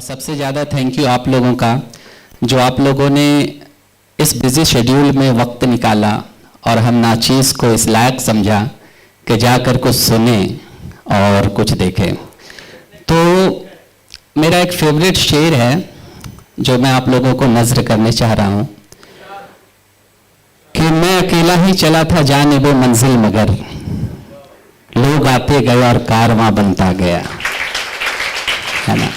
सबसे ज़्यादा thank you आप लोगों का, जो आप लोगों ने इस बिज़ी शेड्यूल में वक्त निकाला और हम नाचीज़ को इस लायक समझा कि जाकर कुछ सुने और कुछ देखें। तो मेरा एक फेवरेट शेर है जो मैं आप लोगों को नज़र करने चाह रहा हूँ कि मैं अकेला ही चला था जानिबे मंजिल, मगर लोग आते गए और कारवां बनता गया, है ना।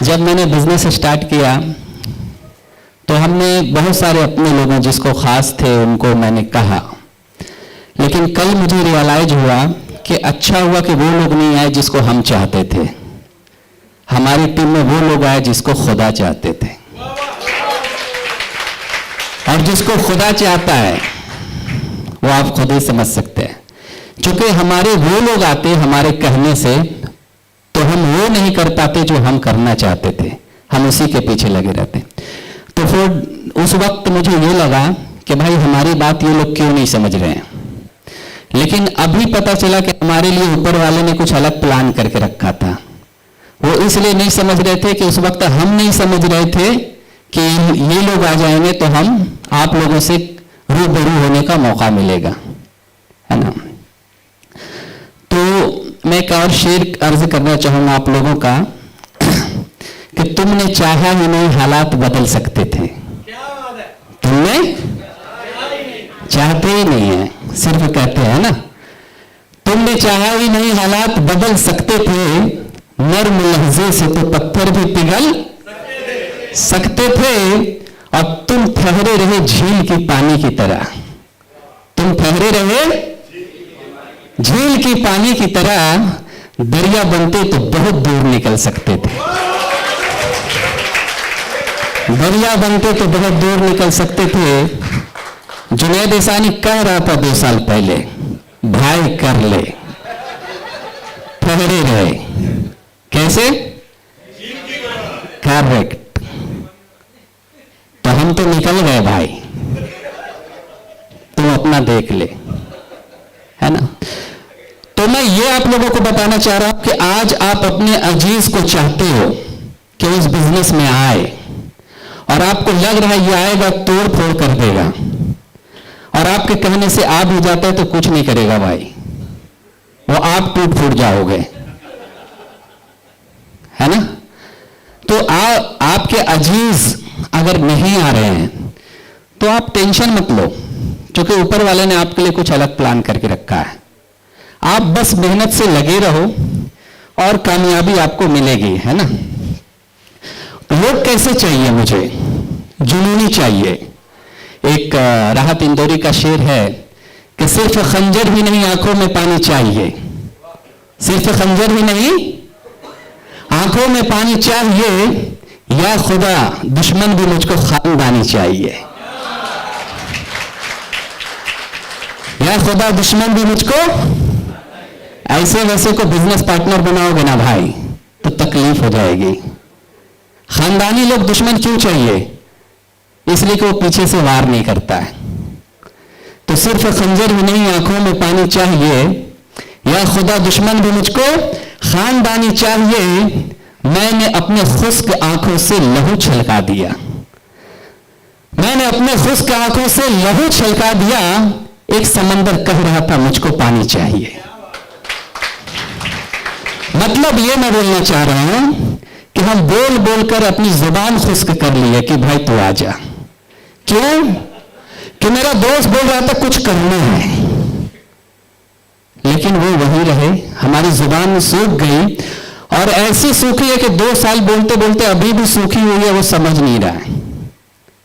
जब मैंने बिजनेस स्टार्ट किया तो हमने बहुत सारे अपने लोगों जिसको खास थे उनको मैंने कहा, लेकिन कल मुझे रियलाइज हुआ कि अच्छा हुआ कि वो लोग नहीं आए जिसको हम चाहते थे। हमारी टीम में वो लोग आए जिसको खुदा चाहते थे, और जिसको खुदा चाहता है वो आप खुद ही समझ सकते हैं। क्योंकि हमारे वो लोग आते हमारे कहने से तो हम वो नहीं कर पाते जो हम करना चाहते थे, हम उसी के पीछे लगे रहते। तो फिर उस वक्त मुझे ये लगा कि भाई हमारी बात ये लोग क्यों नहीं समझ रहे हैं। लेकिन अभी पता चला कि हमारे लिए ऊपर वाले ने कुछ अलग प्लान करके रखा था। वो इसलिए नहीं समझ रहे थे कि उस वक्त हम नहीं समझ रहे थे कि ये लोग आ जाएंगे तो हम आप लोगों से रूबरू होने का मौका मिलेगा, है ना। तो मैं एक और शेर अर्ज करना चाहूंगा आप लोगों का कि तुमने चाहा ही नहीं हालात बदल सकते थे। तुमने चाहते ही नहीं है, सिर्फ कहते हैं ना। तुमने चाहा ही नहीं हालात बदल सकते थे, नर्म लहजे से तो पत्थर भी पिघल सकते थे। और तुम ठहरे रहे झील की पानी की तरह, तुम ठहरे रहे झील की पानी की तरह, दरिया बनते तो बहुत दूर निकल सकते थे। दरिया बनते तो बहुत दूर निकल सकते थे। जुनैद सानी कह रहा था 2 साल पहले, भाई कर ले, ठहरे रहे। कैसे? करेक्ट। तो हम तो निकल गए भाई, तुम अपना देख ले, है ना। तो मैं ये आप लोगों को बताना चाह रहा हूं कि आज आप अपने अजीज को चाहते हो कि उस बिजनेस में आए, और आपको लग रहा है ये आएगा तोड़ फोड़ कर देगा, और आपके कहने से आ भी जाता है तो कुछ नहीं करेगा भाई, वो आप टूट फूट जाओगे, है ना। तो आपके अजीज अगर नहीं आ रहे हैं तो आप टेंशन मत लो, क्योंकि ऊपर वाले ने आपके लिए कुछ अलग प्लान करके रखा है। आप बस मेहनत से लगे रहो और कामयाबी आपको मिलेगी, है ना। लोग कैसे चाहिए मुझे? जुनूनी चाहिए। एक राहत इंदौरी का शेर है कि सिर्फ खंजर भी नहीं आंखों में पानी चाहिए, सिर्फ खंजर भी नहीं आंखों में पानी चाहिए, या खुदा दुश्मन भी मुझको खानदानी चाहिए, या खुदा दुश्मन भी मुझको। ऐसे वैसे को बिजनेस पार्टनर बनाओगे ना भाई तो तकलीफ हो जाएगी। खानदानी लोग दुश्मन क्यों चाहिए? इसलिए कि वो पीछे से वार नहीं करता है। तो सिर्फ खंजर भी नहीं आंखों में पानी चाहिए, या खुदा दुश्मन भी मुझको खानदानी चाहिए। मैंने अपने खुश्क आंखों से लहू छलका दिया, मैंने अपने खुश्क आंखों से लहू छलका दिया। एक समंदर कह रहा था मुझको पानी चाहिए। मतलब ये मैं बोलना चाह रहा हूं कि हम बोल बोलकर अपनी जुबान खुश्क कर लिए कि भाई तू आ जा। क्यों? कि मेरा दोस्त बोल रहा था कुछ करना है, लेकिन वो वहीं रहे, हमारी जुबान सूख गई, और ऐसी सूखी है कि 2 साल बोलते बोलते अभी भी सूखी हुई है, वो समझ नहीं रहा है।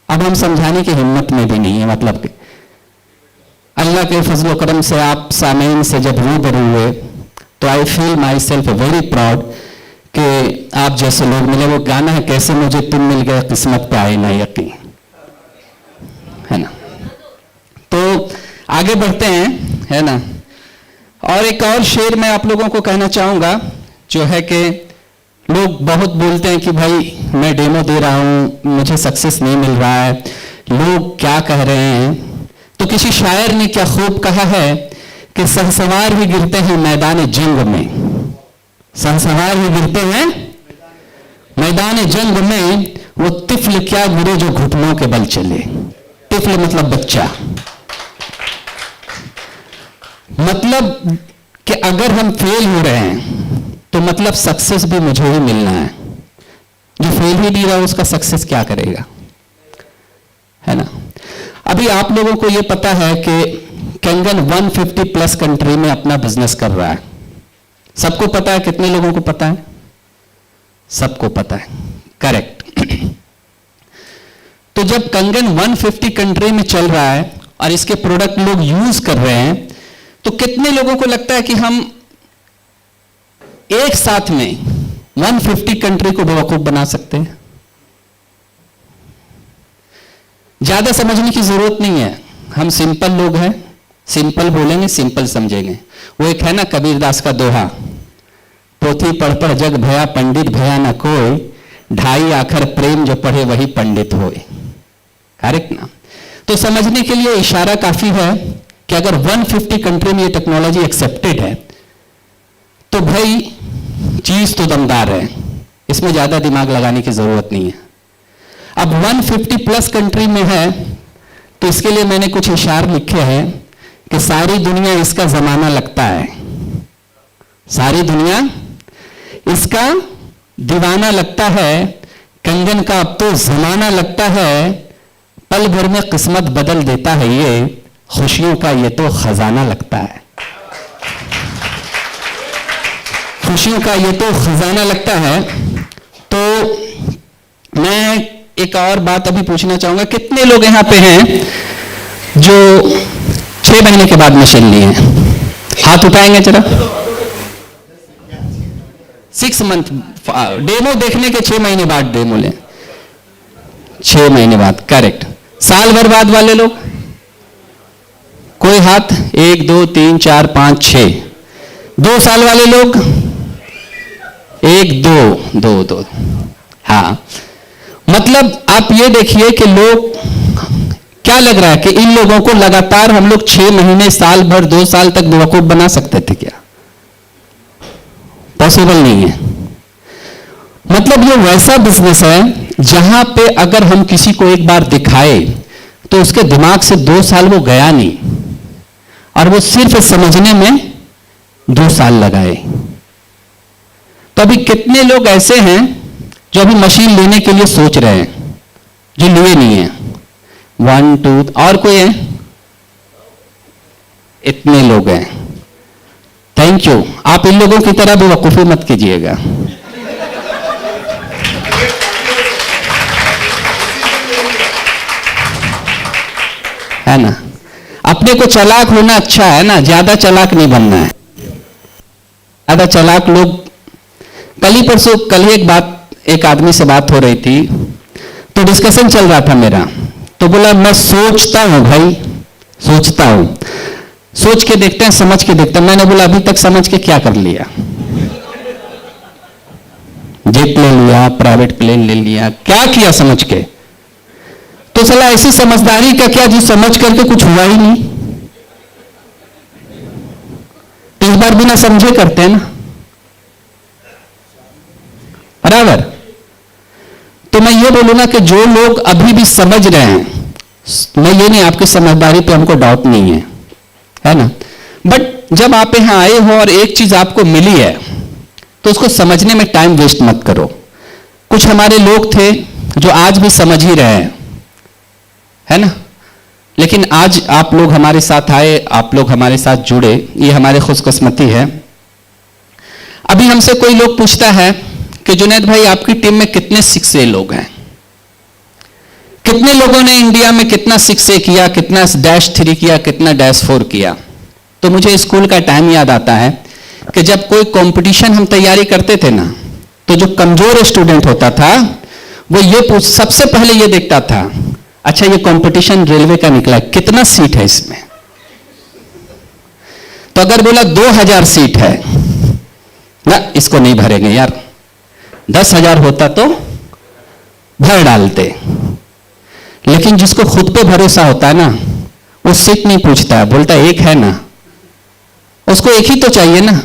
अब हम समझाने की हिम्मत में भी नहीं है। मतलब कि अल्लाह के फजल करम से आप सामीन से जब रूबरू हुए तो I feel my self very proud कि आप जैसे लोग मिले। वो गाना है कैसे मुझे तुम मिल गए, किस्मत पे आए ना यकीन, है ना। तो आगे बढ़ते हैं, है ना। और एक और शेर मैं आप लोगों को कहना चाहूंगा, जो है कि लोग बहुत बोलते हैं कि भाई मैं डेमो दे रहा हूं, मुझे सक्सेस नहीं मिल रहा है, लोग क्या कह रहे हैं। तो किसी शायर ने क्या खूब कहा है कि सहसवार भी गिरते हैं मैदान जंग में, सहसवार भी गिरते हैं मैदान जंग में वो तिफल क्या गिरे जो घुटनों के बल चले। तिफल मतलब बच्चा, मतलब कि अगर हम फेल हो रहे हैं तो मतलब सक्सेस भी मुझे ही मिलना है। जो फेल ही नहीं रहा उसका सक्सेस क्या करेगा, है ना। अभी आप लोगों को यह पता है कि कंगन 150 प्लस कंट्री में अपना बिजनेस कर रहा है। सबको पता है? कितने लोगों को पता है? सबको पता है, करेक्ट। तो जब कंगन 150 कंट्री में चल रहा है और इसके प्रोडक्ट लोग यूज कर रहे हैं, तो कितने लोगों को लगता है कि हम एक साथ में 150 कंट्री को बेवकूफ बना सकते हैं? ज्यादा समझने की जरूरत नहीं है, हम सिंपल लोग हैं, सिंपल बोलेंगे, सिंपल समझेंगे। वो एक है ना कबीरदास का दोहा, पोथी पढ़ पढ़ जग भया, पंडित भया न कोई, ढाई आखर प्रेम जो पढ़े वही पंडित होए। करेक्ट ना। तो समझने के लिए इशारा काफी है कि अगर 150 कंट्री में ये टेक्नोलॉजी एक्सेप्टेड है तो भाई चीज तो दमदार है, इसमें ज्यादा दिमाग लगाने की जरूरत नहीं है। अब 150 प्लस कंट्री में है तो इसके लिए मैंने कुछ इशारे लिखे हैं कि सारी दुनिया इसका जमाना लगता है, सारी दुनिया इसका दीवाना लगता है, कंगन का अब तो जमाना लगता है, पल भर में किस्मत बदल देता है ये, खुशियों का ये तो खजाना लगता है, खुशियों का ये तो खजाना लगता है। तो मैं एक और बात अभी पूछना चाहूंगा, कितने लोग यहां पे हैं जो 6 महीने के बाद मशीन लिए हैं? हाथ उठाएंगे जरा। 6 मंथ डेमो देखने के 6 महीने बाद डेमो ले, 6 महीने बाद, करेक्ट। साल भर बाद वाले लोग कोई हाथ? 1 2 3 4 5 6। 2 साल वाले लोग? 1 2 2 2। हाँ, मतलब आप ये देखिए कि लोग, क्या लग रहा है कि इन लोगों को लगातार हम लोग 6 महीने, साल भर, 2 साल तक बेवकूफ बना सकते थे क्या? पॉसिबल नहीं है। मतलब ये वैसा बिजनेस है जहां पे अगर हम किसी को एक बार दिखाए तो उसके दिमाग से 2 साल वो गया नहीं, और वो सिर्फ समझने में 2 साल लगाए। तो अभी कितने लोग ऐसे हैं जो अभी मशीन लेने के लिए सोच रहे हैं, जो लिए नहीं है? 1 2, और कोई है? इतने लोग हैं। Thank you. आप इन लोगों की तरह बेवकूफी मत कीजिएगा। है ना, अपने को चालाक होना अच्छा है ना, ज्यादा चालाक नहीं बनना है। ज्यादा चालाक लोग, कल ही एक आदमी से बात हो रही थी, तो डिस्कशन चल रहा था मेरा, तो बोला मैं सोचता हूं भाई, सोचता हूं, सोच के देखते हैं, समझ के देखते हैं। मैंने बोला अभी तक समझ के क्या कर लिया? जेट ले लिया, प्राइवेट प्लेन ले लिया, क्या किया समझ के? तो साला ऐसी समझदारी का क्या जो समझ करके कुछ हुआ ही नहीं। तो इस बार बिना समझे करते हैं ना, बराबर। तो मैं ये बोलूंगा कि जो लोग अभी भी समझ रहे हैं, मैं ये नहीं, आपकी समझदारी पे हमको डाउट नहीं है, है ना, बट जब आप यहां आए हो और एक चीज आपको मिली है तो उसको समझने में टाइम वेस्ट मत करो। कुछ हमारे लोग थे जो आज भी समझ ही रहे हैं, है ना, लेकिन आज आप लोग हमारे साथ आए, आप लोग हमारे साथ जुड़े, ये हमारी खुशकिस्मती है। अभी हमसे कोई लोग पूछता है कि जुनैद भाई आपकी टीम में कितने 6A लोग हैं? कितने लोगों ने इंडिया में कितना 6A किया, कितना -3 किया, कितना -4 किया? तो मुझे स्कूल का टाइम याद आता है कि जब कोई कंपटीशन हम तैयारी करते थे ना, तो जो कमजोर स्टूडेंट होता था वो सबसे पहले ये देखता था, अच्छा ये कंपटीशन रेलवे का निकला, कितना सीट है इसमें? तो अगर बोला 2000 सीट है ना, इसको नहीं भरेंगे यार, 10,000 होता तो भर डालते। लेकिन जिसको खुद पे भरोसा होता है ना, वो सीट नहीं पूछता है, बोलता एक है ना, उसको एक ही तो चाहिए ना।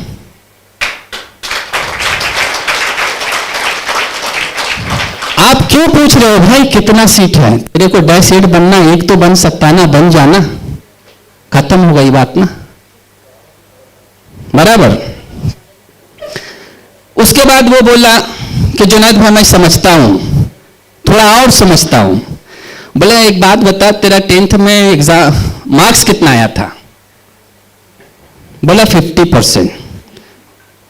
आप क्यों पूछ रहे हो भाई कितना सीट है? तेरे को डैश सीट बनना, एक तो बन सकता है ना, बन जाना, खत्म हो गई बात ना, बराबर। उसके बाद वो बोला कि जुनैद भाई मैं समझता हूं, थोड़ा और समझता हूं। बोले एक बात बता, तेरा 10th में एग्जाम मार्क्स कितना आया था? बोला 50%।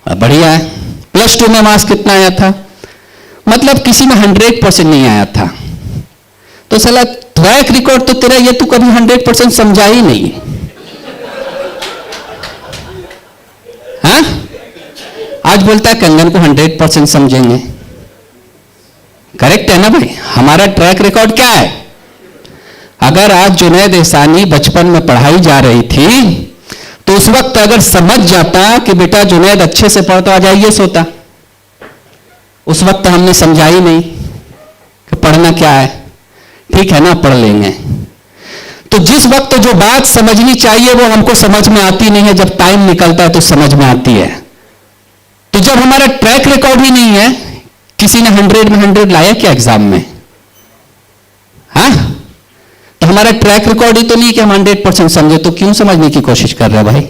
बढ़िया है। +2 में मार्क्स कितना आया था? मतलब किसी में 100% नहीं आया था। तो साला ट्रैक रिकॉर्ड तो तेरा, ये तू कभी 100% समझा ही नहीं। हाँ, आज बोलता है कंगन को 100% समझेंगे। करेक्ट है ना भाई? हमारा ट्रैक रिकॉर्ड क्या है? अगर आज जुनैद एहसानी बचपन में पढ़ाई जा रही थी तो उस वक्त अगर समझ जाता कि बेटा जुनैद अच्छे से पढ़ता, आज आईएएस होता। उस वक्त हमने समझा ही नहीं कि पढ़ना क्या है। ठीक है ना, पढ़ लेंगे। तो जिस वक्त जो बात समझनी चाहिए वो हमको समझ में आती नहीं है, जब टाइम निकलता है तो समझ में आती है। तो जब हमारा ट्रैक रिकॉर्ड ही नहीं है, किसी ने 100 में 100 लाया क्या एग्जाम में? हाँ, तो हमारा ट्रैक रिकॉर्ड ही तो नहीं कि हम 100% समझे। तो क्यों समझने की कोशिश कर रहे हैं भाई?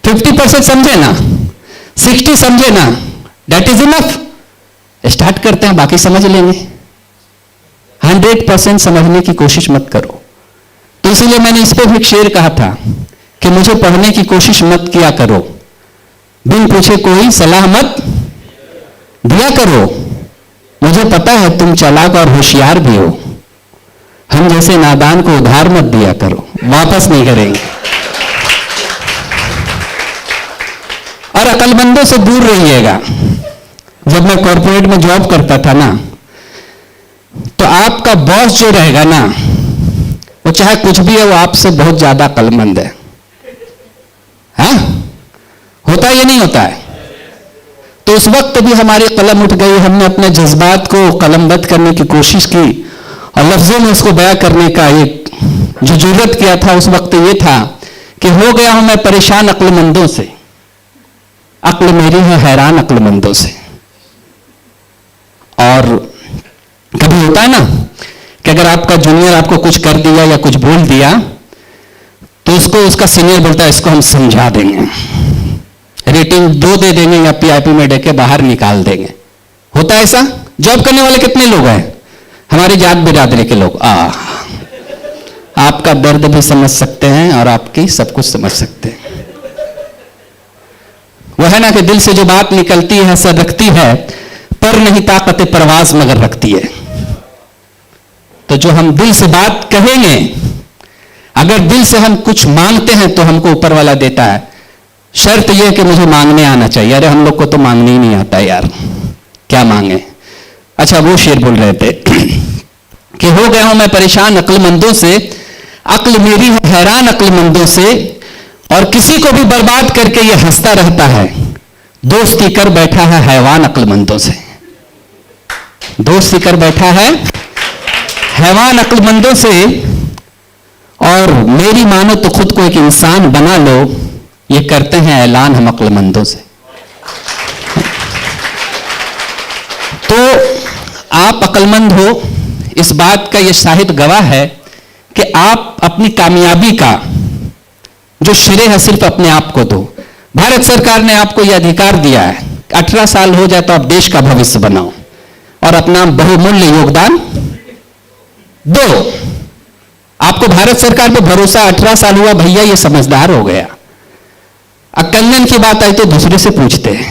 50% समझे ना, 60 समझे ना, दैट इज इनफ। स्टार्ट करते हैं, बाकी समझ लेंगे। 100% समझने की कोशिश मत करो। तो इसलिए मैंने इस पर भी एक शेर कहा था कि मुझे पढ़ने की कोशिश मत किया करो, बिन पूछे कोई सलाह मत दिया करो। मुझे पता है तुम चालाक और होशियार भी हो, हम जैसे नादान को उधार मत दिया करो, वापस नहीं करेंगे। और अकलमंदों से दूर रहिएगा। जब मैं कॉर्पोरेट में जॉब करता था ना, तो आपका बॉस जो रहेगा ना, वो चाहे कुछ भी है, वो आपसे बहुत ज्यादा अकलमंद है। हाँ, होता है या नहीं होता है? तो उस वक्त भी हमारी कलम उठ गई, हमने अपने जज्बात को कलमबद्ध करने की कोशिश की और लफ्जों में उसको बयां करने का एक जो जरूरत किया था उस वक्त ये था कि हो गया हूं मैं परेशान अक्लमंदों से, अक्ल मेरी है हैरान अक्लमंदों से। और कभी होता है ना कि अगर आपका जूनियर आपको कुछ कर दिया या कुछ बोल दिया तो उसको उसका सीनियर बोलता है इसको हम समझा देंगे, रेटिंग 2 दे देंगे या पीआईपी में देके बाहर निकाल देंगे। होता है ऐसा? जॉब करने वाले कितने लोग हैं? हमारी जात बिरादरी के लोग। आपका दर्द भी समझ सकते हैं और आपकी सब कुछ समझ सकते हैं। वो है ना कि दिल से जो बात निकलती है सर रखती है, पर नहीं ताकत परवाज मगर रखती है। तो जो हम दिल से बात कहेंगे, अगर दिल से हम कुछ मांगते हैं तो हमको ऊपर वाला देता है। शर्त यह कि मुझे मांगने आना चाहिए। अरे हम लोग को तो मांगने ही नहीं आता यार, क्या मांगे। अच्छा, वो शेर बोल रहे थे कि हो गया हूं मैं परेशान अक्लमंदों से, अक्ल मेरी है हैरान अक्लमंदों से, और किसी को भी बर्बाद करके ये हंसता रहता है, दोस्ती कर बैठा है हैवान अक्लमंदों से। दोस्ती कर बैठा है हैवान अक्लमंदों से, और मेरी मानो तो खुद को एक इंसान बना लो, ये करते हैं ऐलान हम अक्लमंदों से। तो आप अक्लमंद हो, इस बात का ये शाहिद गवाह है कि आप अपनी कामयाबी का जो श्रेय है सिर्फ अपने आप को दो। भारत सरकार ने आपको यह अधिकार दिया है, 18 साल हो जाए तो आप देश का भविष्य बनाओ और अपना बहुमूल्य योगदान दो। आपको भारत सरकार पे भरोसा, 18 साल हुआ भैया ये समझदार हो गया। कंगन की बात आई तो दूसरे से पूछते हैं।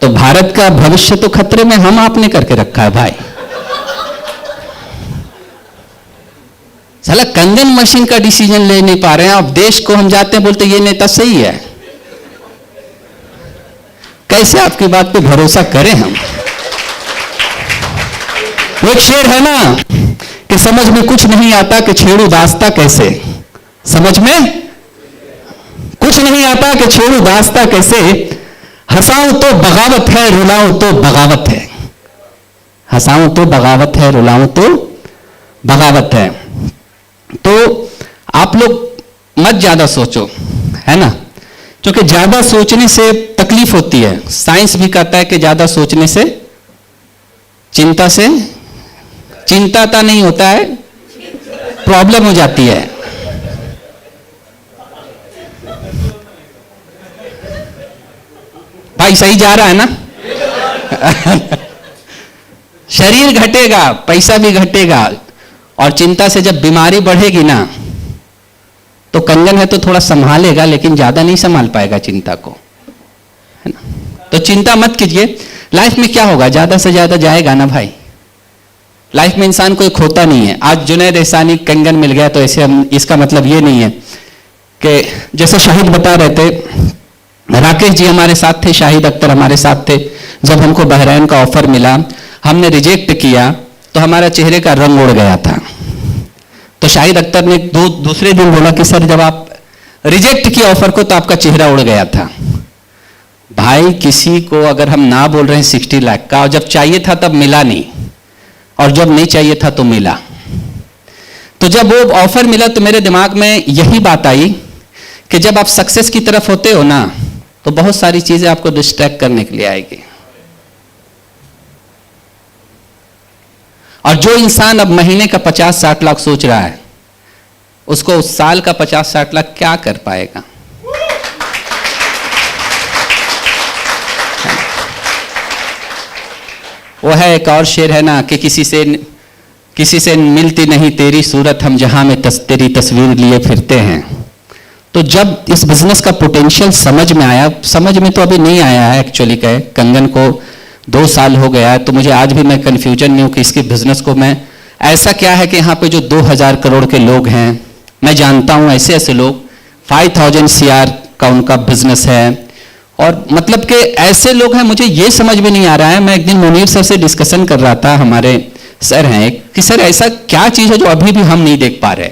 तो भारत का भविष्य तो खतरे में हम आपने करके रखा है भाई। साला कंगन मशीन का डिसीजन ले नहीं पा रहे हैं, अब देश को हम जाते हैं बोलते ये नेता सही है। कैसे आपकी बात पे भरोसा करें हम? वो एक शेर है ना कि समझ में कुछ नहीं आता कि छेड़ू दास्ता कैसे। समझ में कुछ नहीं आता कि छेड़ू दास्ता कैसे, हंसाऊं तो बगावत है रुलाऊं तो बगावत है। हंसाऊं तो बगावत है रुलाऊं तो बगावत है। तो आप लोग मत ज्यादा सोचो, है ना, क्योंकि ज्यादा सोचने से तकलीफ होती है। साइंस भी कहता है कि ज्यादा सोचने से चिंता से चिंताता नहीं होता है, प्रॉब्लम हो जाती है। भाई सही जा रहा है ना? शरीर घटेगा, पैसा भी घटेगा, और चिंता से जब बीमारी बढ़ेगी ना, तो कंगन है तो थोड़ा संभालेगा, लेकिन ज्यादा नहीं संभाल पाएगा चिंता को, है ना? तो चिंता मत कीजिए। लाइफ में क्या होगा, ज्यादा से ज्यादा जाएगा ना भाई। लाइफ में इंसान कोई खोता नहीं है। आज जुनैद एहसानी कंगन मिल गया तो ऐसे हम, इसका मतलब ये नहीं है कि जैसे शाहिद बता रहे थे, राकेश जी हमारे साथ थे, शाहिद अख्तर हमारे साथ थे। जब हमको बहरैन का ऑफर मिला, हमने रिजेक्ट किया तो हमारा चेहरे का रंग उड़ गया था। तो शाहिद अख्तर ने दूसरे दिन बोला कि सर जब आप रिजेक्ट किया ऑफर को तो आपका चेहरा उड़ गया था। भाई किसी को अगर हम ना बोल रहे हैं 60 लाख का, और जब चाहिए था तब मिला नहीं, और जब नहीं चाहिए था तो मिला। तो जब वो ऑफर मिला तो मेरे दिमाग में यही बात आई कि जब आप सक्सेस की तरफ होते हो ना, तो बहुत सारी चीजें आपको डिस्ट्रैक्ट करने के लिए आएगी। और जो इंसान अब महीने का 50-60 लाख सोच रहा है, उसको उस साल का 50-60 लाख क्या कर पाएगा? वो है, एक और शेर है ना कि किसी से मिलती नहीं तेरी सूरत, हम जहां में तेरी तस्वीर लिए फिरते हैं। तो जब इस बिजनेस का पोटेंशियल समझ में आया, समझ में तो अभी नहीं आया है एक्चुअली, कहे कंगन को 2 साल हो गया है, तो मुझे आज भी मैं कंफ्यूजन में हूं कि इसके बिजनेस को मैं, ऐसा क्या है कि यहाँ पे जो 2000 करोड़ के लोग हैं, मैं जानता हूं ऐसे ऐसे लोग, 5000 CR का उनका बिजनेस है, और मतलब कि ऐसे लोग हैं, मुझे ये समझ में नहीं आ रहा है। मैं एक दिन मुनीर सर से डिस्कशन कर रहा था, हमारे सर हैं एक, कि सर ऐसा क्या चीज है जो अभी भी हम नहीं देख पा रहे।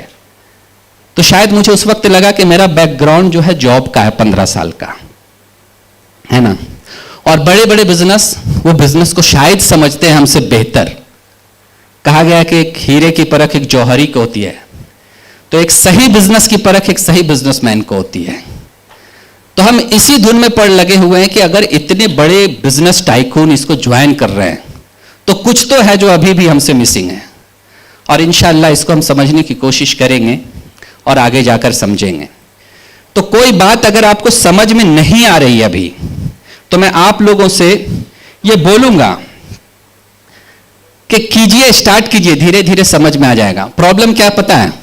तो शायद मुझे उस वक्त लगा कि मेरा बैकग्राउंड जो है जॉब का है, 15 साल का, है ना। और बड़े बड़े बिजनेस, वो बिजनेस को शायद समझते हैं हमसे बेहतर। कहा गया कि एक हीरे की परख एक जौहरी को होती है, तो एक सही बिजनेस की परख एक सही बिजनेसमैन को होती है। तो हम इसी धुन में पड़ लगे हुए हैं कि अगर इतने बड़े बिजनेस टाइकून इसको ज्वाइन कर रहे हैं, तो कुछ तो है जो अभी भी हमसे मिसिंग है, और इंशाअल्लाह इसको हम समझने की कोशिश करेंगे और आगे जाकर समझेंगे। तो कोई बात अगर आपको समझ में नहीं आ रही अभी, तो मैं आप लोगों से ये बोलूंगा कि कीजिए, स्टार्ट कीजिए, धीरे धीरे समझ में आ जाएगा। प्रॉब्लम क्या पता है,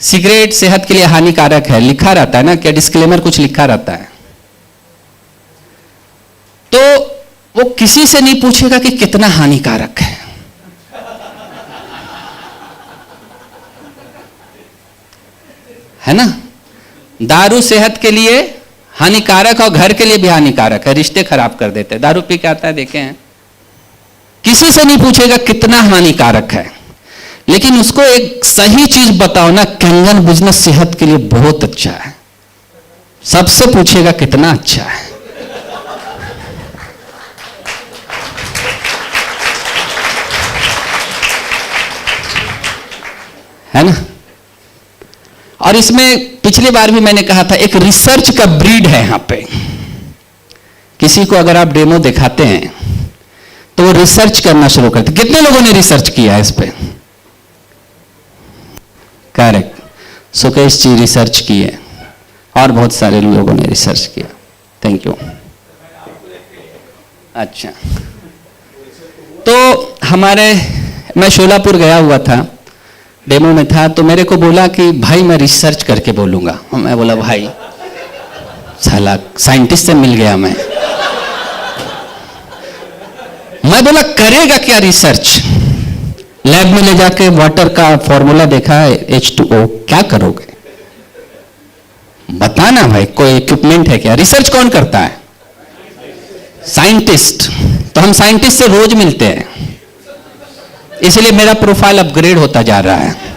सिगरेट सेहत के लिए हानिकारक है, लिखा रहता है ना, क्या डिस्क्लेमर कुछ लिखा रहता है, तो वो किसी से नहीं पूछेगा कि कितना हानिकारक है ना। दारू सेहत के लिए हानिकारक और घर के लिए भी हानिकारक है, रिश्ते खराब कर देते हैं। दारू पी के आता है, देखे हैं, किसी से नहीं पूछेगा कितना हानिकारक है, लेकिन उसको एक सही चीज बताओ ना, कंगन बिजनेस सेहत के लिए बहुत अच्छा है, सबसे पूछेगा कितना अच्छा है। है ना। और इसमें पिछली बार भी मैंने कहा था, एक रिसर्च का ब्रीड है यहां पे। किसी को अगर आप डेमो दिखाते हैं तो वो रिसर्च करना शुरू करते। कितने लोगों ने रिसर्च किया है इस पे? करेक्ट, सुकेश जी रिसर्च की है, और बहुत सारे लोगों ने रिसर्च किया। Thank you. अच्छा, तो हमारे, मैं शोलापुर गया हुआ था, डेमो में था, तो मेरे को बोला कि भाई मैं रिसर्च करके बोलूंगा। मैं बोला भाई साला साइंटिस्ट से मिल गया मैं बोला करेगा क्या रिसर्च? लैब में ले जाके वाटर का फॉर्मूला देखा है, H2O, क्या करोगे? बताना भाई, कोई इक्विपमेंट है क्या? रिसर्च कौन करता है? साइंटिस्ट। तो हम साइंटिस्ट से रोज मिलते हैं, इसलिए मेरा प्रोफाइल अपग्रेड होता जा रहा है।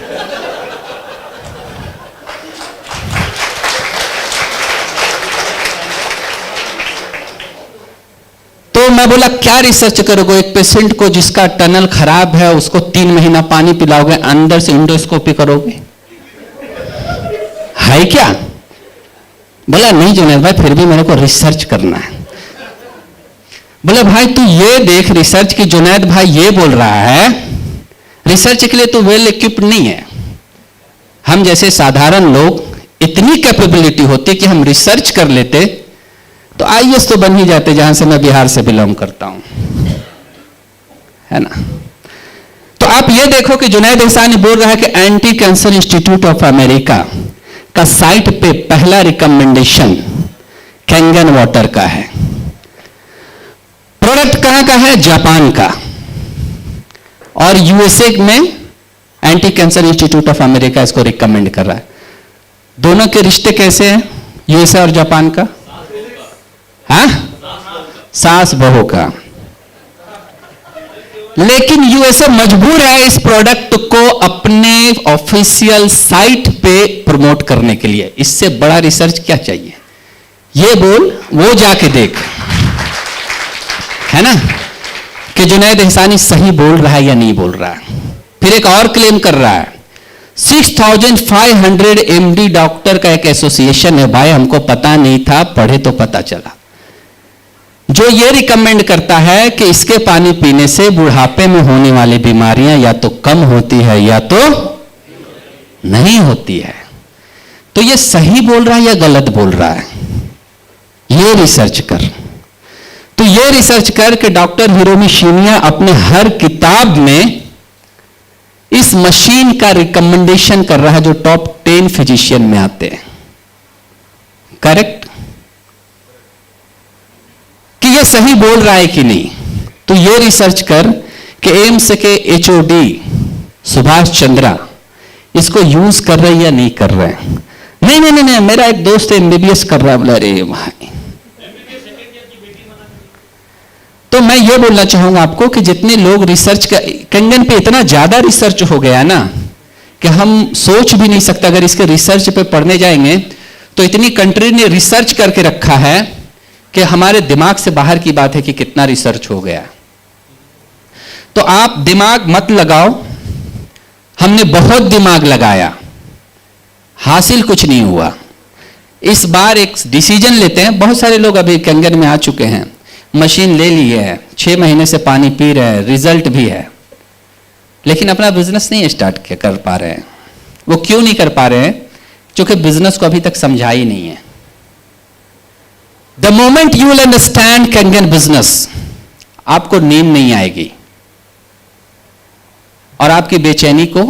तो मैं बोला क्या रिसर्च करोगे? एक पेशेंट को जिसका टनल खराब है, उसको 3 महीना पानी पिलाओगे, अंदर से इंडोस्कोपी करोगे? है क्या? बोला नहीं जुनैद भाई, फिर भी मेरे को रिसर्च करना है। बोले भाई तू ये देख रिसर्च की, जुनैद भाई ये बोल रहा है रिसर्च के लिए तो वेल इक्विप्ड नहीं है। हम जैसे साधारण लोग इतनी कैपेबिलिटी होती कि हम रिसर्च कर लेते तो आईएएस तो बन ही जाते, जहां से मैं बिहार से बिलोंग करता हूं, है ना। तो आप ये देखो कि जुनैद एहसानी बोल रहा है कि anti cancer institute of America का साइट पे पहला रिकमेंडेशन कैंगन वाटर का है। प्रोडक्ट कहां का है? जापान का। और यूएसए में anti cancer institute of America इसको रिकमेंड कर रहा है। दोनों के रिश्ते कैसे हैं यूएसए और जापान का? हाँ, सास बहू का। लेकिन यूएसए मजबूर है इस प्रोडक्ट को अपने ऑफिशियल साइट पे प्रमोट करने के लिए। इससे बड़ा रिसर्च क्या चाहिए? ये बोल, वो जाके देख, है ना, कि जुनैद एहसानी सही बोल रहा है या नहीं बोल रहा है। फिर एक और क्लेम कर रहा है 6500 एमडी डॉक्टर का एक एसोसिएशन है। भाई हमको पता नहीं था, पढ़े तो पता चला, जो ये रिकमेंड करता है कि इसके पानी पीने से बुढ़ापे में होने वाली बीमारियां या तो कम होती है या तो नहीं होती है। तो ये सही बोल रहा है या गलत बोल रहा है? ये रिसर्च कर। तो ये रिसर्च कर कि डॉक्टर हिरोमी शिनिया अपने हर किताब में इस मशीन का रिकमेंडेशन कर रहा है जो टॉप 10 फिजिशियन में आते हैं। करेक्ट? कि ये सही बोल रहा है कि नहीं। तो ये रिसर्च कर कि एम्स के एचओडी सुभाष चंद्रा इसको यूज कर रहे या नहीं कर रहे हैं। नहीं नहीं नहीं, नहीं मेरा एक दोस्त एमबीबीएस कर रहा है। बोला अरे भाई, तो मैं ये बोलना चाहूंगा आपको कि जितने लोग रिसर्च का, कंगन पे इतना ज्यादा रिसर्च हो गया ना कि हम सोच भी नहीं सकते। अगर इसके रिसर्च पे पढ़ने जाएंगे तो इतनी कंट्री ने रिसर्च करके रखा है कि हमारे दिमाग से बाहर की बात है कि कितना रिसर्च हो गया। तो आप दिमाग मत लगाओ, हमने बहुत दिमाग लगाया, हासिल कुछ नहीं हुआ। इस बार एक डिसीजन लेते हैं। बहुत सारे लोग अभी कंगन में आ चुके हैं, मशीन ले ली है, 6 महीने से पानी पी रहे हैं, रिजल्ट भी है, लेकिन अपना बिजनेस नहीं स्टार्ट कर पा रहे हैं। वो क्यों नहीं कर पा रहे हैं? क्योंकि बिजनेस को अभी तक समझा ही नहीं है। The moment you will understand कंगन बिजनेस, आपको नींद नहीं आएगी और आपकी बेचैनी को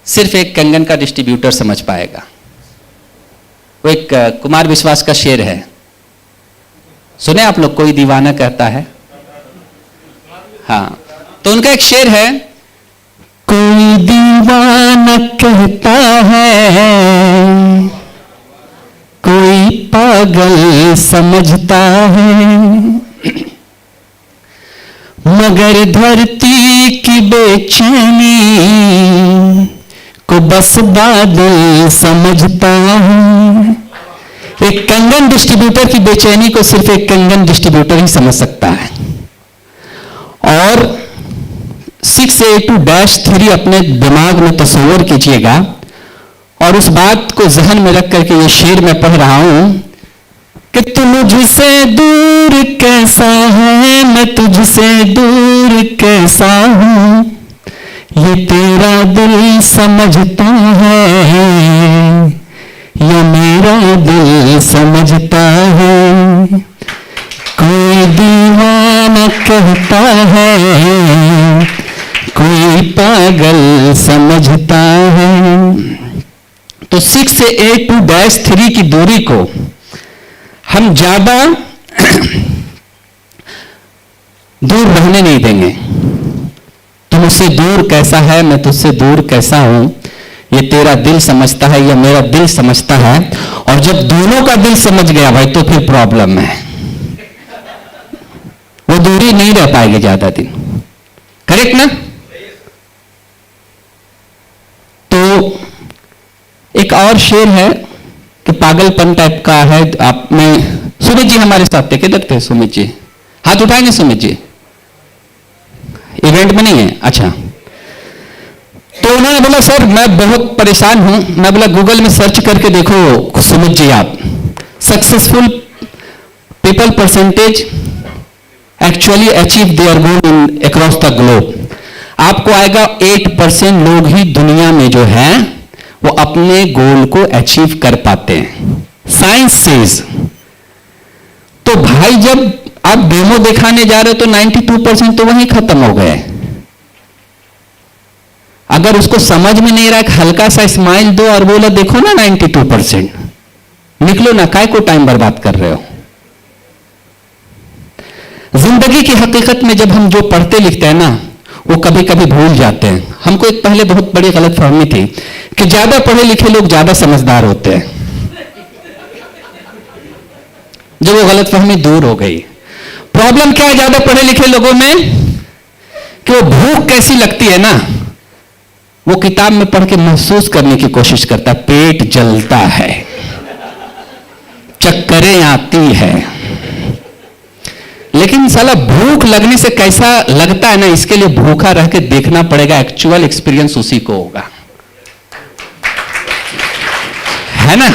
सिर्फ एक कंगन का डिस्ट्रीब्यूटर समझ पाएगा। वो एक कुमार विश्वास का शेर है, सुने आप लोग? कोई दीवाना कहता है। हाँ, तो उनका एक शेर है, कोई दीवाना कहता है, कोई पागल समझता है, मगर धरती की बेचैनी को बस बादल समझता है। एक कंगन डिस्ट्रीब्यूटर की बेचैनी को सिर्फ एक कंगन डिस्ट्रीब्यूटर ही समझ सकता है। और 682-3 अपने दिमाग में तस्वीर कीजिएगा और उस बात को जहन में रख करके ये शेर मैं पढ़ रहा हूं कि तू मुझसे दूर कैसा है, मैं तुझसे दूर कैसा हूं, ये तेरा दिल समझता है, ये मेरा दिल समझता है। कोई दीवाना कहता है, कोई पागल समझता है। तो 682-3 की दूरी को हम ज्यादा दूर रहने नहीं देंगे। तुम मुझसे दूर कैसा है, मैं तुझसे दूर कैसा हूं, ये तेरा दिल समझता है, ये मेरा दिल समझता है। और जब दोनों का दिल समझ गया भाई तो फिर प्रॉब्लम है, वो दूरी नहीं रह पाएगी ज्यादा दिन। करेक्ट ना? तो एक और शेर है कि पागलपन टाइप का है। आप में सुमित जी हमारे साथ थे, किधर थे सुमित जी? हाथ उठाएंगे सुमित जी? इवेंट में नहीं है? अच्छा। तो उन्होंने बोला सर मैं बहुत परेशान हूं। मैं बोला गूगल में सर्च करके देखो सुमित जी, आप successful people percentage actually achieve their goal in across the globe, आपको आएगा 8% लोग ही दुनिया में जो है वो अपने गोल को अचीव कर पाते हैं, साइंस सेज। तो भाई जब आप डेमो दिखाने जा रहे हो तो 92% तो वहीं खत्म हो गए। अगर उसको समझ में नहीं रहा, हल्का सा स्माइल दो और बोला देखो ना 92%, निकलो ना, काय को टाइम बर्बाद कर रहे हो। जिंदगी की हकीकत में जब हम जो पढ़ते लिखते हैं ना वो कभी कभी भूल जाते हैं। हमको एक पहले बहुत बड़ी गलतफहमी थी कि ज्यादा पढ़े लिखे लोग ज्यादा समझदार होते हैं। जब वो गलतफहमी दूर हो गई, प्रॉब्लम क्या है ज्यादा पढ़े लिखे लोगों में कि वो भूख कैसी लगती है ना वो किताब में पढ़ के महसूस करने की कोशिश करता है। पेट जलता है, चक्करें आती है, लेकिन साला भूख लगने से कैसा लगता है ना इसके लिए भूखा रह के देखना पड़ेगा, एक्चुअल एक्सपीरियंस उसी को होगा, है ना।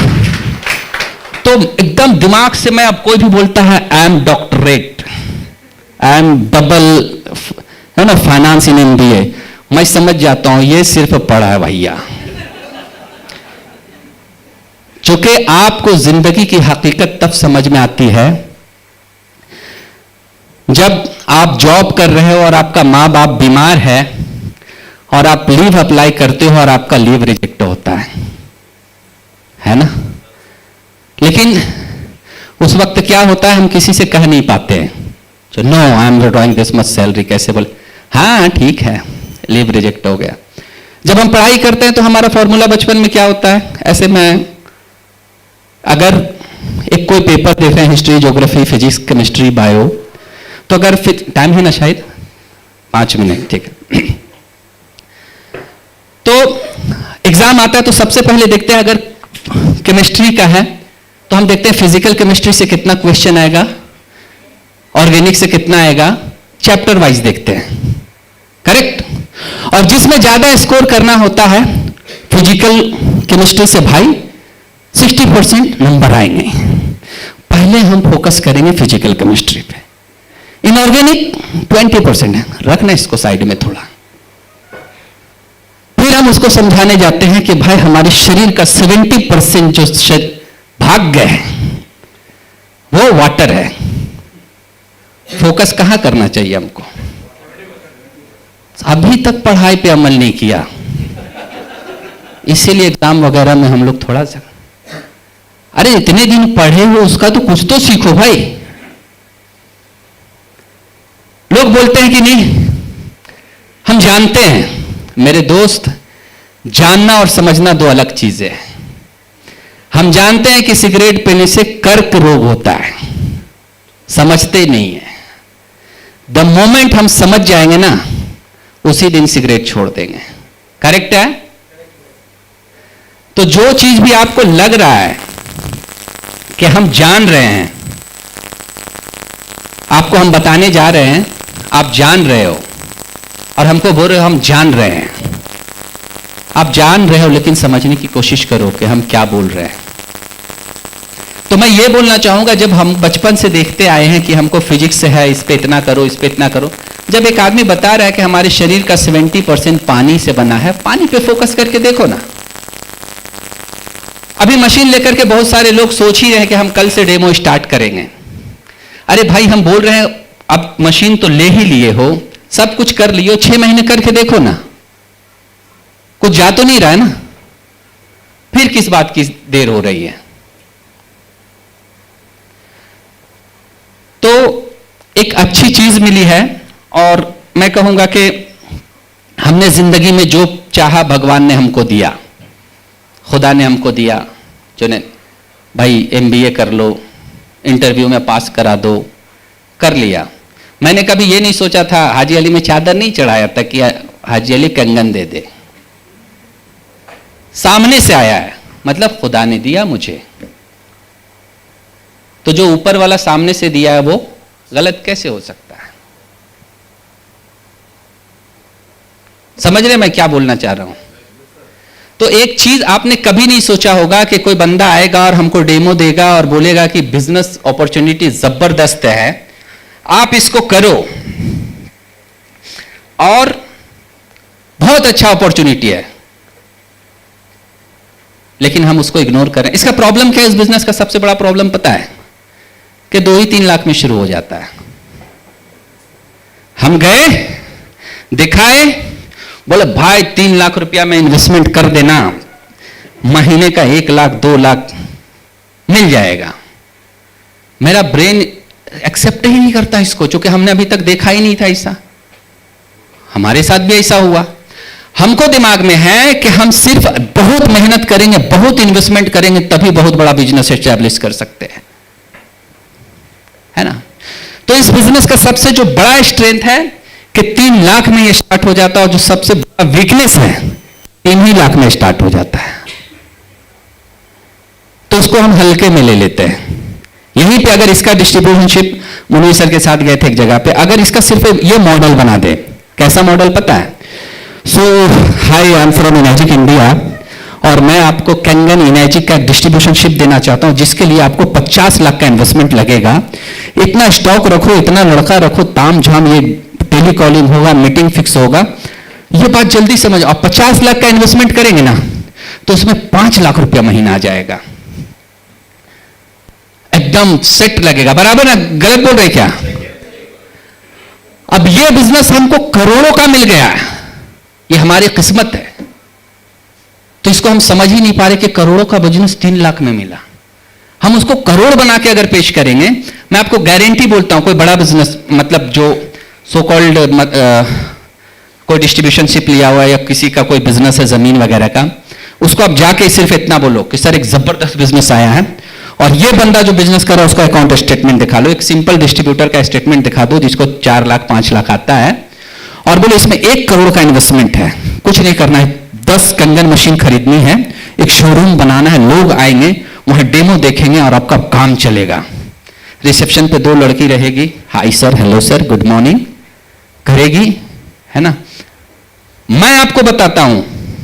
तो एकदम दिमाग से मैं अब कोई भी बोलता है I am doctorate, I am double है ना फाइनेंस इन MBA, मैं समझ जाता हूं ये सिर्फ पढ़ा है भैया। चूंकि आपको जिंदगी की हकीकत तब समझ में आती है जब आप जॉब कर रहे हो और आपका माँ बाप बीमार है और आप लीव अप्लाई करते हो और आपका लीव रिजेक्ट होता है ना। लेकिन उस वक्त क्या होता है, हम किसी से कह नहीं पाते जो no I am drawing this much salary, कैसे बोले हाँ ठीक है लीव रिजेक्ट हो गया। जब हम पढ़ाई करते हैं तो हमारा फॉर्मूला बचपन में क्या होता है, ऐसे में अगर एक कोई पेपर देख रहे हैं history, geography, physics, chemistry, bio, तो अगर टाइम है ना शायद 5 मिनट, ठीक है। तो एग्जाम आता है तो सबसे पहले देखते हैं अगर केमिस्ट्री का है तो हम देखते हैं फिजिकल केमिस्ट्री से कितना क्वेश्चन आएगा, ऑर्गेनिक से कितना आएगा, चैप्टर वाइज देखते हैं, करेक्ट। और जिसमें ज्यादा स्कोर करना होता है फिजिकल केमिस्ट्री से भाई 60% नंबर आएंगे, पहले हम फोकस करेंगे फिजिकल केमिस्ट्री पे। इनऑर्गेनिक 20% है, रखना इसको साइड में थोड़ा। फिर हम उसको समझाने जाते हैं कि भाई हमारे शरीर का 70% जो भाग है वो वाटर है। फोकस कहां करना चाहिए हमको, अभी तक पढ़ाई पे अमल नहीं किया, इसीलिए एग्जाम वगैरह में हम लोग थोड़ा सा, अरे इतने दिन पढ़े हो उसका तो कुछ तो सीखो भाई। लोग बोलते हैं कि नहीं हम जानते हैं, मेरे दोस्त जानना और समझना दो अलग चीजें हैं। हम जानते हैं कि सिगरेट पीने से कर्क रोग होता है, समझते नहीं है। द मोमेंट हम समझ जाएंगे ना उसी दिन सिगरेट छोड़ देंगे, करेक्ट है। तो जो चीज भी आपको लग रहा है कि हम जान रहे हैं, आपको हम बताने जा रहे हैं, आप जान रहे हो और हमको बोल रहे हो हम जान रहे हैं, आप जान रहे हो लेकिन समझने की कोशिश करो कि हम क्या बोल रहे हैं। तो मैं ये बोलना चाहूंगा, जब हम बचपन से देखते आए हैं कि हमको फिजिक्स से है, इस पे इतना करो, इस पे इतना करो, जब एक आदमी बता रहा है कि हमारे शरीर का 70% पानी से बना है, पानी पे फोकस करके देखो ना। अभी मशीन लेकर के बहुत सारे लोग सोच ही रहे हैं कि हम कल से डेमो स्टार्ट करेंगे। अरे भाई हम बोल रहे हैं अब मशीन तो ले ही लिए हो, सब कुछ कर लियो, 6 महीने करके देखो ना, कुछ जा तो नहीं रहा है ना, फिर किस बात की देर हो रही है। तो एक अच्छी चीज मिली है और मैं कहूंगा कि हमने जिंदगी में जो चाहा भगवान ने हमको दिया, खुदा ने हमको दिया, जो ने भाई MBA कर लो, इंटरव्यू में पास करा दो, कर लिया। मैंने कभी ये नहीं सोचा था, हाजी अली में चादर नहीं चढ़ाया था कि हाजी अली कंगन दे दे, सामने से आया है, मतलब खुदा ने दिया मुझे। तो जो ऊपर वाला सामने से दिया है वो गलत कैसे हो सकता है? समझ रहे मैं क्या बोलना चाह रहा हूं? तो एक चीज आपने कभी नहीं सोचा होगा कि कोई बंदा आएगा और हमको डेमो देगा और बोलेगा कि बिजनेस अपॉर्चुनिटी जबरदस्त है, आप इसको करो और बहुत अच्छा अपॉर्चुनिटी है, लेकिन हम उसको इग्नोर कर रहे हैं। इसका प्रॉब्लम क्या है? इस बिजनेस का सबसे बड़ा प्रॉब्लम पता है कि 2 ही 3 लाख में शुरू हो जाता है। हम गए, दिखाए, बोले भाई 3 लाख रुपया में इन्वेस्टमेंट कर देना, महीने का 1 लाख 2 लाख मिल जाएगा। मेरा ब्रेन एक्सेप्ट ही नहीं करता इसको, क्योंकि हमने अभी तक देखा ही नहीं था ऐसा। हमारे साथ भी ऐसा हुआ। हमको दिमाग में है कि हम सिर्फ बहुत मेहनत करेंगे, बहुत इन्वेस्टमेंट करेंगे, तभी बहुत बड़ा बिजनेस एस्टैब्लिश कर सकते हैं, है ना। तो इस बिजनेस का सबसे जो बड़ा स्ट्रेंथ है कि 3 लाख में ये स्टार्ट हो जाता है, और जो सबसे बड़ा वीकनेस है 3 ही लाख में स्टार्ट हो जाता है। तो उसको हम हल्के में ले लेते हैं। यहीं पे अगर इसका डिस्ट्रीब्यूशनशिप मुनीर सर के साथ गए थे एक जगह पे, अगर इसका सिर्फ ये मॉडल बना दे, कैसा मॉडल पता है? So hi, I am from Energic India, और मैं आपको कैंगन इनर्जिक का डिस्ट्रीब्यूशनशिप देना चाहता हूं, जिसके लिए आपको 50 लाख का इन्वेस्टमेंट लगेगा। इतना स्टॉक रखो, इतना लड़का रखो, ताम झाम, ये टेली कॉलिंग होगा, मीटिंग फिक्स होगा। ये बात जल्दी समझ। और 50 लाख का इन्वेस्टमेंट करेंगे ना, तो उसमें 5 लाख रुपया महीना आ जाएगा, एकदम सेट लगेगा। बराबर ना? गलत बोल रहे क्या? अब ये बिजनेस हमको करोड़ों का मिल गया है, ये हमारी किस्मत है। तो इसको हम समझ ही नहीं पा रहे कि करोड़ों का बिजनेस 3 लाख में मिला। हम उसको करोड़ बना के अगर पेश करेंगे, मैं आपको गारंटी बोलता हूं, कोई बड़ा बिजनेस, मतलब जो सो कॉल्ड कोई डिस्ट्रीब्यूशनशिप लिया हुआ है या किसी का कोई बिजनेस है जमीन वगैरह का, उसको आप जाके सिर्फ इतना बोलो कि सर एक जबरदस्त बिजनेस आया है, और ये बंदा जो बिजनेस कर रहा है उसका अकाउंट स्टेटमेंट दिखा लो, एक सिंपल डिस्ट्रीब्यूटर का स्टेटमेंट दिखा दो जिसको 4 लाख 5 लाख आता है, और बोलो इसमें 1 करोड़ का इन्वेस्टमेंट है। कुछ नहीं करना है, 10 कंगन मशीन खरीदनी है, एक शोरूम बनाना है, लोग आएंगे वहां डेमो देखेंगे और आपका काम चलेगा। रिसेप्शन पे 2 लड़की रहेगी, hi sir, hello sir, good morning करेगी, है ना। मैं आपको बताता हूं,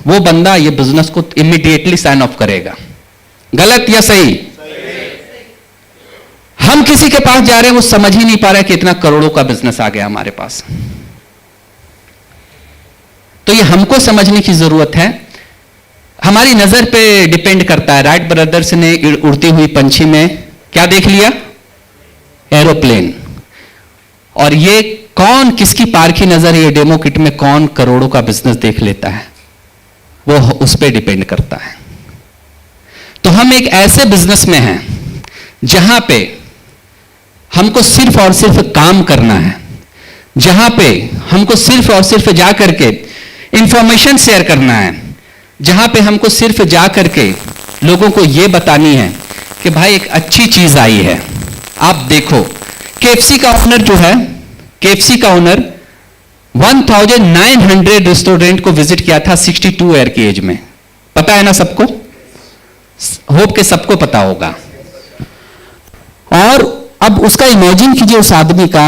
वो बंदा ये बिजनेस को इमीडिएटली साइन ऑफ करेगा। गलत या सही? हम किसी के पास जा रहे हैं, वो समझ ही नहीं पा रहा है कि इतना करोड़ों का बिजनेस आ गया हमारे पास। तो ये हमको समझने की जरूरत है। हमारी नजर पे डिपेंड करता है। राइट ब्रदर्स ने उड़ती हुई पंछी में क्या देख लिया? एरोप्लेन। और ये कौन, किसकी पारखी नजर है? ये डेमो किट में कौन करोड़ों का बिजनेस देख लेता है, वो उस पर डिपेंड करता है। तो हम एक ऐसे बिजनेस में हैं जहां पे हमको सिर्फ और सिर्फ काम करना है, जहां पे हमको सिर्फ और सिर्फ जा करके इंफॉर्मेशन शेयर करना है, जहां पे हमको सिर्फ जा करके लोगों को यह बतानी है कि भाई एक अच्छी चीज आई है, आप देखो। केएफसी का ओनर जो है, केएफसी का ओनर 1900 रेस्टोरेंट को विजिट किया था 62 ईयर की एज में। पता है ना सबको? होप के सबको पता होगा। और अब उसका इमेजिन कीजिए उस आदमी का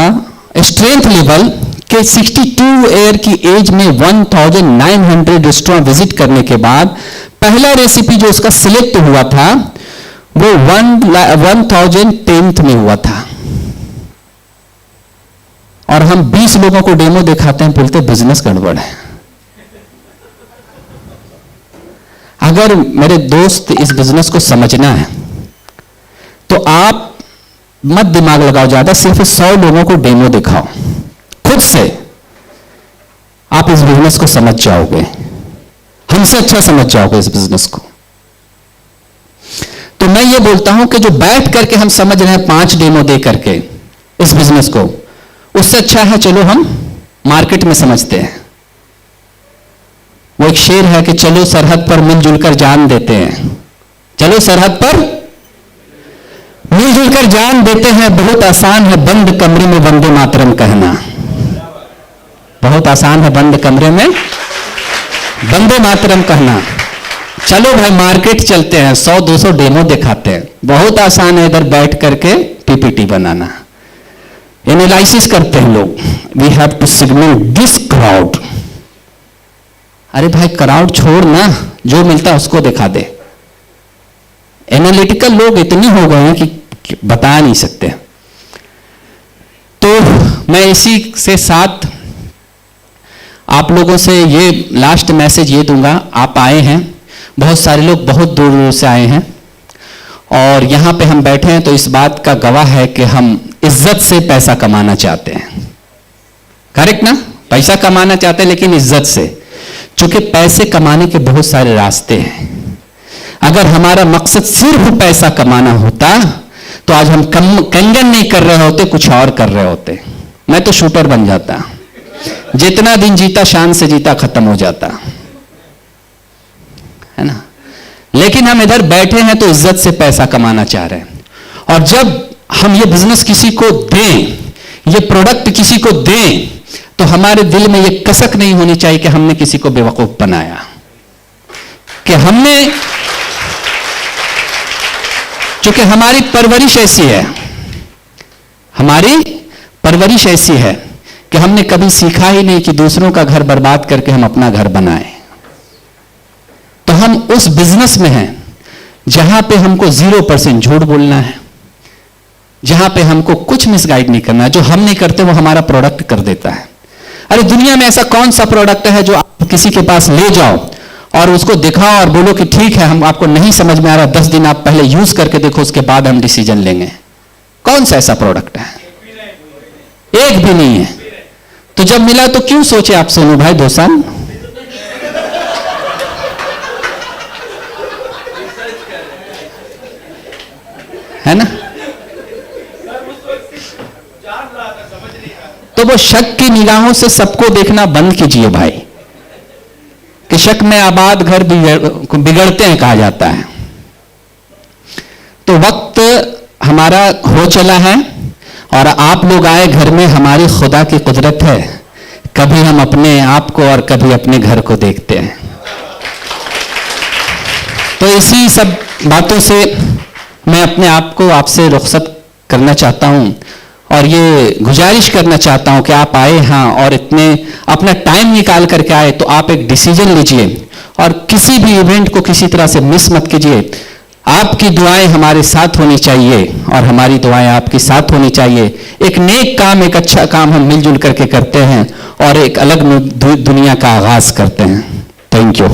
स्ट्रेंथ लेवल कि 62 ईयर की एज में 1900 रेस्टोरेंट विजिट करने के बाद पहला रेसिपी जो उसका सिलेक्ट हुआ था वो 1010th में हुआ था। और हम 20 लोगों को डेमो दिखाते हैं, बोलते बिजनेस गड़बड़ है। अगर मेरे दोस्त इस बिजनेस को समझना है तो आप मत दिमाग लगाओ ज्यादा, सिर्फ 100 लोगों को डेमो दिखाओ, खुद से आप इस बिजनेस को समझ जाओगे, हमसे अच्छा समझ जाओगे इस बिजनेस को। तो मैं ये बोलता हूं कि जो बैठ करके हम समझ रहे हैं 5 डेमो दे करके इस बिजनेस को, उससे अच्छा है चलो हम मार्केट में समझते हैं। वो एक शेर है कि चलो सरहद पर मिलजुल कर जान देते हैं, चलो सरहद पर मिलजुल कर जान देते हैं, बहुत आसान है बंद कमरे में वंदे मातरम कहना। बहुत आसान है बंद कमरे में वंदे मातरम कहना। चलो भाई मार्केट चलते हैं, 100-200 डेमो दिखाते हैं। बहुत आसान है इधर बैठ करके पीपीटी बनाना। एनालिसिस करते हैं लोग, we have to signal this crowd. अरे भाई क्राउड छोड़ ना, जो मिलता है उसको दिखा दे। एनालिटिकल लोग इतने हो गए हैं कि बता नहीं सकते। तो मैं इसी से साथ आप लोगों से ये लास्ट मैसेज ये दूंगा। आप आए हैं, बहुत सारे लोग बहुत दूर दूर से आए हैं और यहाँ पे हम बैठे हैं, तो इस बात का गवाह है कि हम इज्जत से पैसा कमाना चाहते हैं। करेक्ट ना? पैसा कमाना चाहते हैं लेकिन इज्जत से, क्योंकि पैसे कमाने के बहुत सारे रास्ते हैं। अगर हमारा मकसद सिर्फ पैसा कमाना होता तो आज हम कंगन नहीं कर रहे होते, कुछ और कर रहे होते। मैं तो शूटर बन जाता, जितना दिन जीता शान से जीता, खत्म हो जाता है ना। लेकिन हम इधर बैठे हैं तो इज्जत से पैसा कमाना चाह रहे हैं। और जब हम ये बिजनेस किसी को दें, ये प्रोडक्ट किसी को दें, तो हमारे दिल में ये कसक नहीं होनी चाहिए कि हमने किसी को बेवकूफ बनाया, कि हमने, क्योंकि हमारी परवरिश ऐसी है, हमारी परवरिश ऐसी है कि हमने कभी सीखा ही नहीं कि दूसरों का घर बर्बाद करके हम अपना घर बनाएं। तो हम उस बिजनेस में हैं जहां पे हमको 0% झूठ बोलना है, जहां पे हमको कुछ मिसगाइड नहीं करना है। जो हम नहीं करते वो हमारा प्रोडक्ट कर देता है। अरे दुनिया में ऐसा कौन सा प्रोडक्ट है जो आप किसी के पास ले जाओ और उसको दिखाओ और बोलो कि ठीक है, हम आपको नहीं समझ में आ रहा, 10 दिन आप पहले यूज करके देखो, उसके बाद हम डिसीजन लेंगे। कौन सा ऐसा प्रोडक्ट है? एक भी नहीं है। तो जब मिला तो क्यों सोचे आप सोनू भाई 2 साल? है ना? तो वो शक की निगाहों से सबको देखना बंद कीजिए भाई, कि शक में आबाद घर बिगड़ते हैं कहा जाता है। तो वक्त हमारा हो चला है और आप लोग आए घर में, हमारी खुदा की कुदरत है। कभी हम अपने आप को और कभी अपने घर को देखते हैं। तो इसी सब बातों से मैं अपने आप को आपसे रुखसत करना चाहता हूं और ये गुजारिश करना चाहता हूं कि आप आए हाँ, और इतने अपना टाइम निकाल करके आए, तो आप एक डिसीजन लीजिए और किसी भी इवेंट को किसी तरह से मिस मत कीजिए। आपकी दुआएं हमारे साथ होनी चाहिए और हमारी दुआएं आपके साथ होनी चाहिए। एक नेक काम, एक अच्छा काम हम मिलजुल करके करते हैं और एक अलग दुनिया का आगाज करते हैं। Thank you.